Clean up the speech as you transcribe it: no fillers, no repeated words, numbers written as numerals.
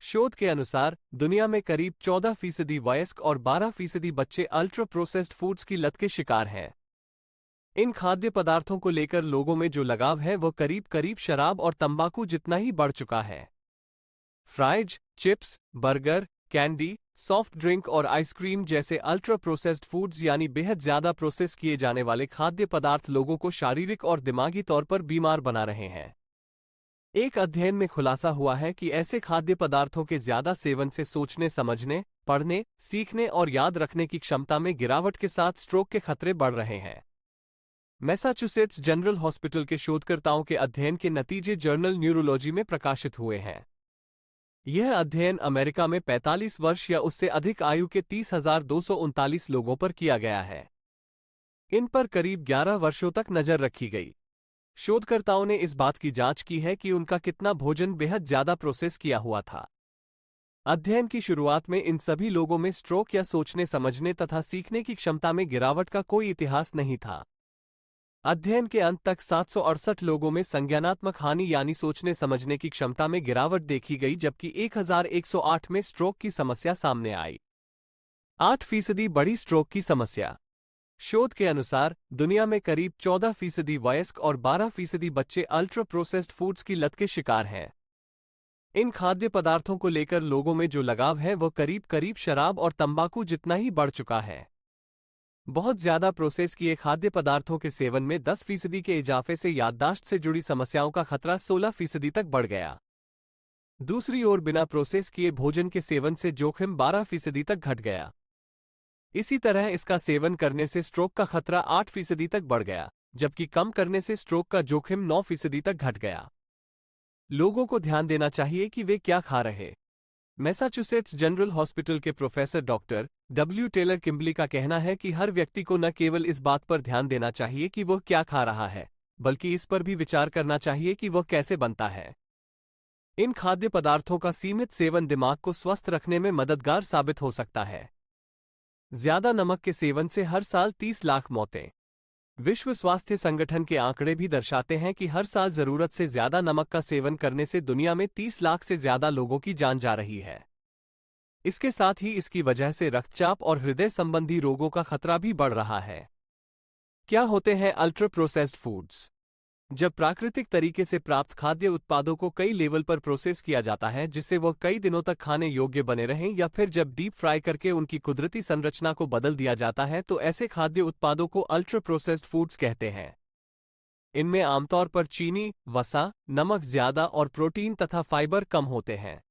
शोध के अनुसार दुनिया में करीब 14% वयस्क और 12% बच्चे अल्ट्रा प्रोसेस्ड फूड्स की लत के शिकार हैं। इन खाद्य पदार्थों को लेकर लोगों में जो लगाव है वह करीब करीब शराब और तंबाकू जितना ही बढ़ चुका है। Fries, chips, burger, candy, soft drink और आइसक्रीम जैसे अल्ट्रा प्रोसेस्ड फूड्स यानी बेहद ज्यादा प्रोसेस किए जाने वाले खाद्य पदार्थ लोगों को शारीरिक और दिमागी तौर पर बीमार बना रहे हैं। एक अध्ययन में खुलासा हुआ है कि ऐसे खाद्य पदार्थों के ज्यादा सेवन से सोचने, समझने, पढ़ने, सीखने और याद रखने की क्षमता में गिरावट के साथ स्ट्रोक के खतरे बढ़ रहे हैं। मैसाचुसेट्स जनरल हॉस्पिटल के शोधकर्ताओं के अध्ययन के नतीजे जर्नल न्यूरोलॉजी में प्रकाशित हुए हैं। यह अध्ययन अमेरिका में 45 वर्ष या उससे अधिक आयु के 30,239 लोगों पर किया गया है। इन पर करीब 11 वर्षों तक नजर रखी गई। शोधकर्ताओं ने इस बात की जांच की है कि उनका कितना भोजन बेहद ज्यादा प्रोसेस किया हुआ था। अध्ययन की शुरुआत में इन सभी लोगों में स्ट्रोक या सोचने, समझने तथा सीखने की क्षमता में गिरावट का कोई इतिहास नहीं था। अध्ययन के अंत तक 768 लोगों में संज्ञानात्मक हानि यानी सोचने समझने की क्षमता में गिरावट देखी गई, जबकि 1108 में स्ट्रोक की समस्या सामने आई। 8% बढ़ी स्ट्रोक की समस्या। शोध के अनुसार दुनिया में करीब 14% वयस्क और 12% बच्चे अल्ट्रा प्रोसेस्ड फूड्स की लत के शिकार हैं। इन खाद्य पदार्थों को लेकर लोगों में जो लगाव है वह करीब करीब शराब और तंबाकू जितना ही बढ़ चुका है। बहुत ज्यादा प्रोसेस किए खाद्य पदार्थों के सेवन में 10% के इजाफे से याददाश्त से जुड़ी समस्याओं का खतरा 16% तक बढ़ गया। दूसरी ओर बिना प्रोसेस किए भोजन के सेवन से जोखिम 12% तक घट गया। इसी तरह इसका सेवन करने से स्ट्रोक का खतरा 8% तक बढ़ गया, जबकि कम करने से स्ट्रोक का जोखिम 9% तक घट गया। लोगों को ध्यान देना चाहिए कि वे क्या खा रहे। मैसाचुसेट्स जनरल हॉस्पिटल के professor doctor W Taylor Kimberly का कहना है कि हर व्यक्ति को न केवल इस बात पर ध्यान देना चाहिए कि वह क्या खा रहा है, बल्कि इस पर भी विचार करना चाहिए कि वह कैसे बनता है। इन खाद्य पदार्थों का सीमित सेवन दिमाग को स्वस्थ रखने में मददगार साबित हो सकता है। ज्यादा नमक के सेवन से हर साल 30 लाख मौतें। विश्व स्वास्थ्य संगठन के आंकड़े भी दर्शाते हैं कि हर साल जरूरत से ज्यादा नमक का सेवन करने से दुनिया में 30 लाख से ज्यादा लोगों की जान जा रही है। इसके साथ ही इसकी वजह से रक्तचाप और हृदय संबंधी रोगों का खतरा भी बढ़ रहा है। क्या होते हैं अल्ट्रा प्रोसेस्ड फूड्स? जब प्राकृतिक तरीके से प्राप्त खाद्य उत्पादों को कई लेवल पर प्रोसेस किया जाता है जिससे वह कई दिनों तक खाने योग्य बने रहें, या फिर जब डीप फ्राई करके उनकी कुदरती संरचना को बदल दिया जाता है, तो ऐसे खाद्य उत्पादों को अल्ट्रा प्रोसेस्ड फूड्स कहते हैं। इनमें आमतौर पर चीनी, वसा, नमक ज्यादा और प्रोटीन तथा फाइबर कम होते हैं।